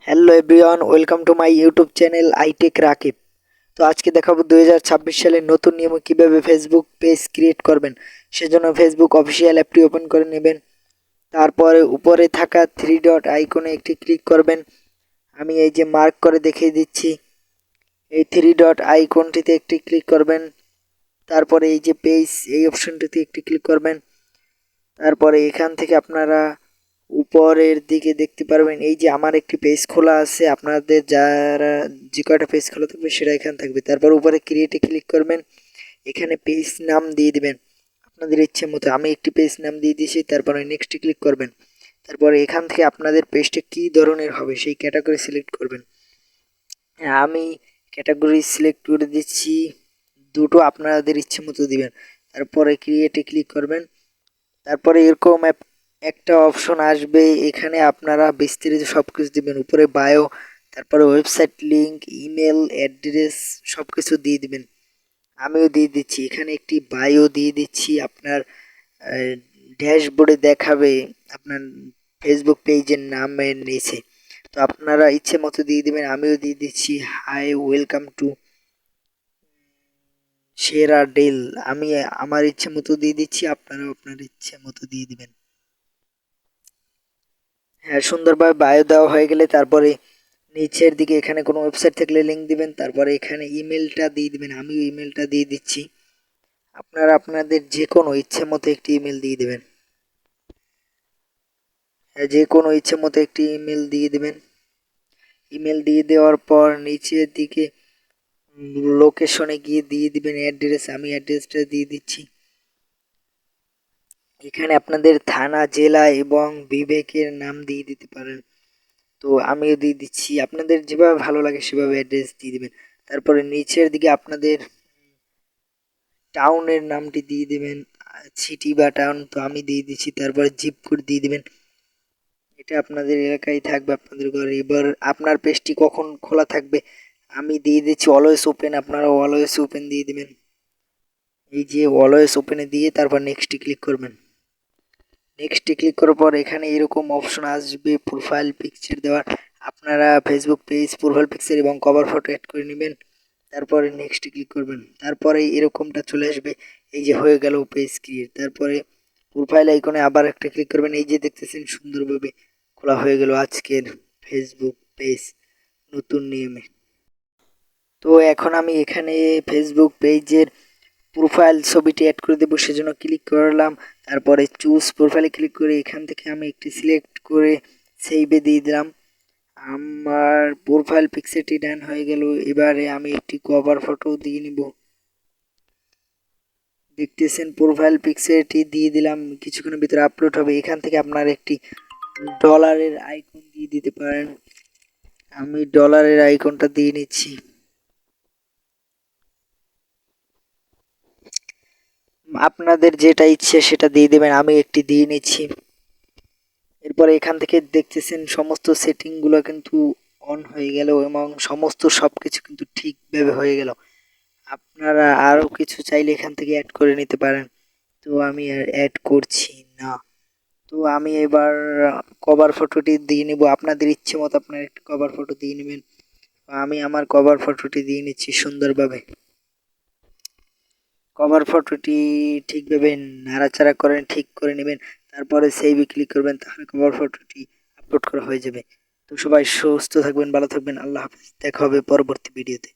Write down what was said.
Hello everyone, welcome to my YouTube channel iTech Rakib. তো আজকে দেখাবো 2026 সালের নতুন নিয়মে কিভাবে ফেসবুক পেজ ক্রিয়েট করবেন। সেজন্য ফেসবুক অফিসিয়াল অ্যাপটি ওপেন করে নেবেন। তারপরে উপরে থাকা থ্রি ডট আইকনে একটি ক্লিক করবেন। আমি এই যে মার্ক করে দেখিয়ে দিচ্ছি, এই থ্রি ডট আইকনটিতে একটি ক্লিক করবেন। তারপরে এই যে পেজ, এই অপশনটিতে একটি ক্লিক করবেন। তারপরে এখান থেকে আপনারা উপরের দিকে দেখতে পারবেন এই যে আমার একটি পেজ খোলা আছে। আপনাদের যারা যে কয়টা পেজ খোলা থাকবে সেটা এখানে থাকবে। তারপর উপরে ক্রিয়েটে ক্লিক করবেন, এখানে পেজ নাম দিয়ে দিবেন আপনাদের ইচ্ছে মতো। আমি একটি পেজ নাম দিয়ে দিয়েছি। তারপরে নেক্সটে ক্লিক করবেন। তারপরে এখান থেকে আপনাদের পেজটা কী ধরনের হবে সেই ক্যাটাগরি সিলেক্ট করবেন। আমি ক্যাটাগরি সিলেক্ট করে দিচ্ছি, দুটো আপনাদের ইচ্ছে মতো দিবেন। তারপরে ক্রিয়েটে ক্লিক করবেন। তারপরে এরকম একটা অপশন আসবে, এখানে আপনারা বিস্তারিত সব কিছু দিবেন। উপরে বায়ো, তারপরে ওয়েবসাইট লিঙ্ক, ইমেল অ্যাড্রেস সব কিছু দিয়ে দিবেন। আমিও দিয়ে দিচ্ছি, এখানে একটি বায়ো দিয়ে দিচ্ছি। আপনার ড্যাশবোর্ডে দেখাবে আপনার ফেসবুক পেজের নামের নিচে। তো আপনারা ইচ্ছে মতো দিয়ে দিবেন। আমিও দিয়ে দিচ্ছি হাই ওয়েলকাম টু সেরা ডিল। আমি আমার ইচ্ছে মতো দিয়ে দিচ্ছি, আপনারাও আপনার ইচ্ছে মতো দিয়ে দিবেন। হ্যাঁ, সুন্দরভাবে বায়ো দেওয়া হয়ে গেলে তারপরে নিচের দিকে এখানে কোনো ওয়েবসাইট থাকলে লিঙ্ক দিবেন। তারপরে এখানে ইমেলটা দিয়ে দিবেন। আমি ইমেলটা দিয়ে দিচ্ছি। আপনারা আপনাদের যে কোনো ইচ্ছে মতো একটি ইমেল দিয়ে দেবেন। হ্যাঁ, যে কোনো ইচ্ছে মতো একটি ইমেল দিয়ে দেবেন। ইমেল দিয়ে দেওয়ার পর নিচের দিকে লোকেশনে গিয়ে দিয়ে দিবেন অ্যাড্রেস। আমি অ্যাড্রেসটা দিয়ে দিচ্ছি। এখানে আপনাদের থানা, জেলা এবং বিবেকের নাম দিয়ে দিতে পারেন। তো আমিও দিয়ে দিচ্ছি, আপনাদের যেভাবে ভালো লাগে সেভাবে অ্যাড্রেস দিয়ে দিবেন। তারপরে নিচের দিকে আপনাদের টাউনের নামটি দিয়ে দেবেন, সিটি বা টাউন। তো আমি দিয়ে দিচ্ছি। তারপরে জিপ কোড দিয়ে দিবেন। এটা আপনাদের এলাকায় থাকবে, আপনাদের ঘরে। এবার আপনার পেজটি কখন খোলা থাকবে আমি দিয়ে দিচ্ছি অলওয়েজ ওপেন। আপনারা অলওয়েজ ওপেন দিয়ে দিবেন। এই যে অলওয়েজ ওপেনে দিয়ে তারপর নেক্সটে ক্লিক করবেন। নেক্সটে ক্লিক করার পর এখানে এরকম অপশন আসবে প্রোফাইল পিকচার দেওয়ার। আপনারা ফেসবুক পেজ প্রোফাইল পিকচার এবং কভার ফটো অ্যাড করে নেবেন। তারপরে নেক্সটে ক্লিক করবেন। তারপরে এরকমটা চলে আসবে, এই যে হয়ে গেল পেজ ক্রিয়েট। তারপরে প্রোফাইল আইকনে আবার একটা ক্লিক করবেন। এই যে দেখতেছেন সুন্দরভাবে খোলা হয়ে গেল আজকের ফেসবুক পেজ নতুন নিয়মে। তো এখন আমি এখানে ফেসবুক পেজের প্রোফাইল ছবিটি অ্যাড করে দেবো, সেজন্য ক্লিক করলাম। তারপরে চুজ প্রোফাইলে ক্লিক করে এখান থেকে আমি একটি সিলেক্ট করে সেভে দিয়ে দিলাম। আমার প্রোফাইল পিকচারটি ডান হয়ে গেল। এবারে আমি একটি কভার ফটো দিয়ে নিব। দেখতেছেন প্রোফাইল পিকচারটি দিয়ে দিলাম, কিছুক্ষণের ভিতরে আপলোড হবে। এখান থেকে আপনার একটি ডলারের আইকন দিয়ে দিতে পারেন। আমি ডলারের আইকনটা দিয়ে নিচ্ছি। আপনাদের যেটা ইচ্ছে সেটা দিয়ে দেবেন, আমি একটি দিয়ে নিচ্ছি। এরপরে এখান থেকে দেখতেছেন সমস্ত সেটিংগুলো কিন্তু অন হয়ে গেল এবং সমস্ত সব কিছু কিন্তু ঠিকভাবে হয়ে গেল। আপনারা আরও কিছু চাইলে এখান থেকে অ্যাড করে নিতে পারেন। তো আমি আর অ্যাড করছি না। তো আমি এবার কভার ফটোটি দিয়ে নেব। আপনাদের ইচ্ছে মতো আপনার একটি কভার ফটো দিয়ে নেবেন। আমি আমার কভার ফটোটি দিয়ে নিচ্ছি সুন্দরভাবে। কভার ফটোটি ঠিকভাবে নাড়াচাড়া করে ঠিক করে নেবেন। তারপরে সেভে ক্লিক করবেন, তাহলে কভার ফটোটি আপলোড করা হয়ে যাবে। তো সবাই সুস্থ থাকবেন, ভালো থাকবেন। আল্লাহ হাফেজ, দেখা হবে পরবর্তী ভিডিওতে।